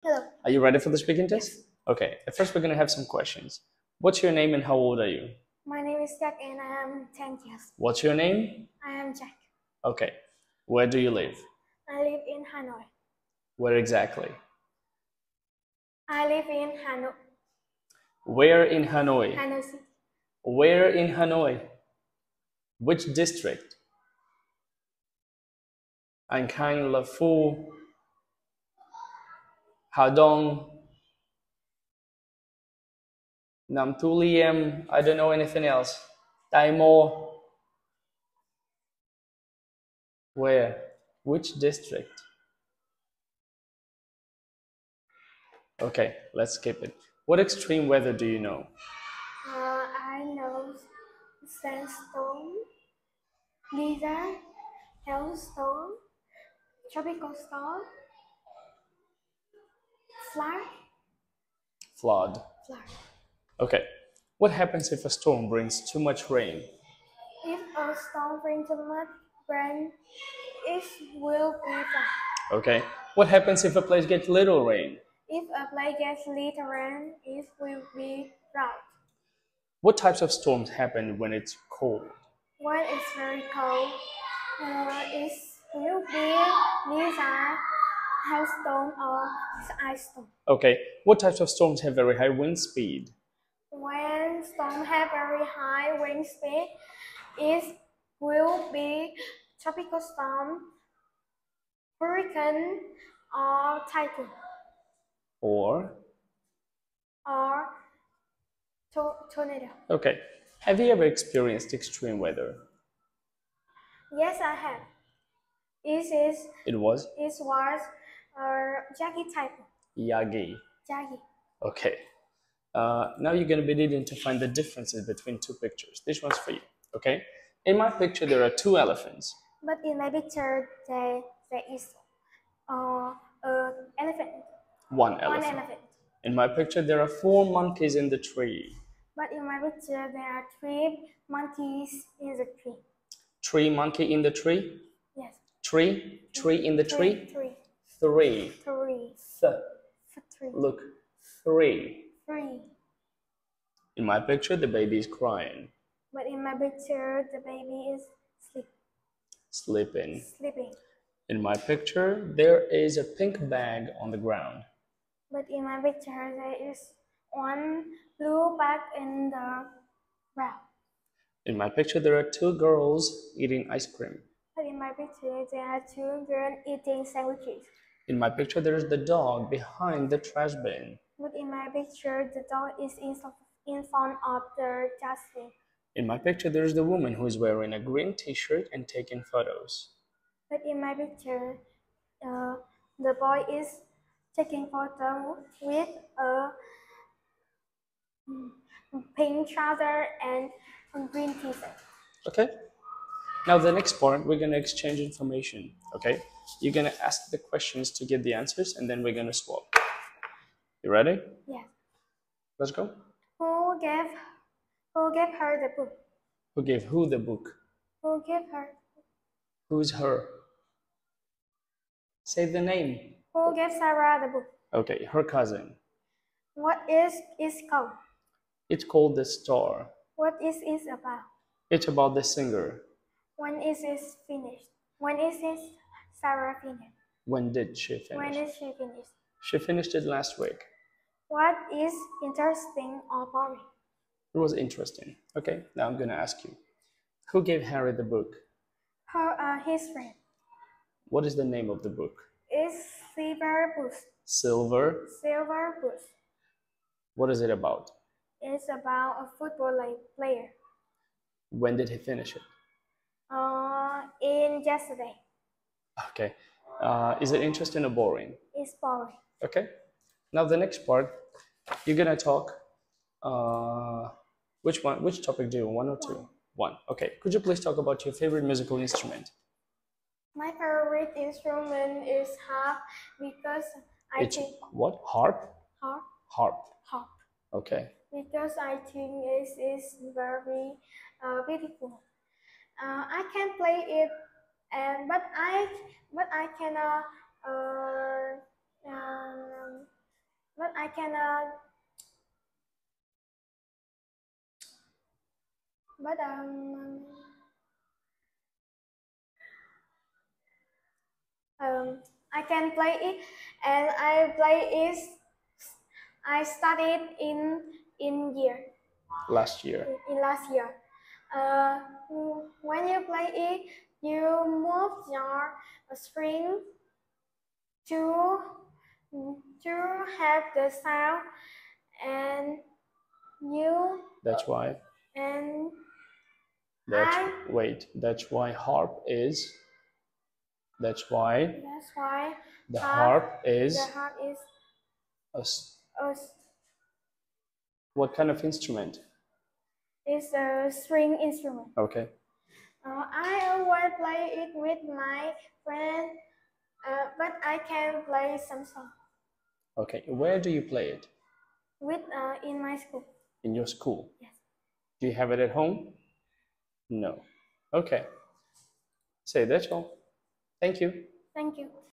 Hello. Are you ready for the speaking test? Okay, at first we're going to have some questions. What's your name and how old are you? My name is Jack and I am 10 years. What's your name? I am Jack. Okay, where do you live? I live in Hanoi. Where exactly? I live in Hanoi. Where in Hanoi? Hanoi City. Where in Hanoi? Which district? Anh Khanh, La Phu, Hà Đông, Nam Tu Liêm. I don't know anything else. Tay Mo. Where? Which district? Okay, let's skip it. What extreme weather do you know? I know sandstorm, blizzard, hailstorm, tropical storm, flood. Flood. Flood. Okay, what happens if a storm brings too much rain? If a storm brings too much rain, it will be flood. Okay, what happens if a place gets little rain? If a place gets little rain, it will be drought. What types of storms happen when it's cold? When it's very cold, it will be blizzard, hailstorm, or ice storm. Okay, what types of storms have very high wind speed? When storm have very high wind speed, it will be tropical storm, hurricane, or typhoon, Or? or tornado. Okay, have you ever experienced extreme weather? Yes, I have. It was? It was Jaggy typhoon. Yagi. Jaggy. Okay. Now you're going to be needing to find the differences between two pictures. This one's for you, okay? In my picture, there are two elephants. But in my picture, there is an elephant. One elephant. In my picture, there are four monkeys in the tree. But in my picture, there are three monkeys in the tree. Three monkey in the tree? Yes. Tree? Tree in the tree? Three. Three. Three. Three. Look, three. Three. In my picture, the baby is crying. But in my picture, the baby is Sleeping. Sleeping. In my picture, there is a pink bag on the ground. But in my picture, there is one blue bag in the ground. In my picture, there are two girls eating ice cream. But in my picture, there are two girls eating sandwiches. In my picture, there is the dog behind the trash bin. But in my picture, the dog is in front of the dustbin. In my picture, there is the woman who is wearing a green t-shirt and taking photos. But in my picture, the boy is taking photo with a pink trouser and a green t-shirt. Okay. Now the next part, we're going to exchange information, okay? You're going to ask the questions to get the answers, and then we're going to swap. You ready? Yes. Let's go. Who gave her the book? Who gave who the book? Who gave her? Who's her? Say the name. Who gave Sarah the book? Okay, her cousin. What is it called? It's called The Star. What is it about? It's about the singer. When is it finished? When is it Sarah finished? When did she finish? When did she finish? She finished it last week. What is interesting or boring? It was interesting. Okay, now I'm going to ask you. Who gave Harry the book? His friend. What is the name of the book? It's Silver Boots. Silver. Silver Boots. What is it about? It's about a football player. When did he finish it? In yesterday. Okay. Is it interesting or boring? It's boring. Okay. Now the next part, you're gonna talk. Which one? Which topic do you? One or two? One. Okay. Could you please talk about your favorite musical instrument? My favorite instrument is harp because I think. What? Harp? Harp. Harp. Harp. Okay. Because I think it is very beautiful. I can play it, but I cannot But I can but I can play it, and I play it. I studied in year Last year. in last year. Uh, when you play it, you move your string to to have the sound, and you That's why. and That's why harp is. That's why the harp is harp is a, a what kind of instrument? is a string instrument. Okay. I always play it with my friend, but I can play some song. Okay. Where do you play it? With in my school. In your school? Yes. Do you have it at home? No. Okay. Say that's all. Thank you. Thank you.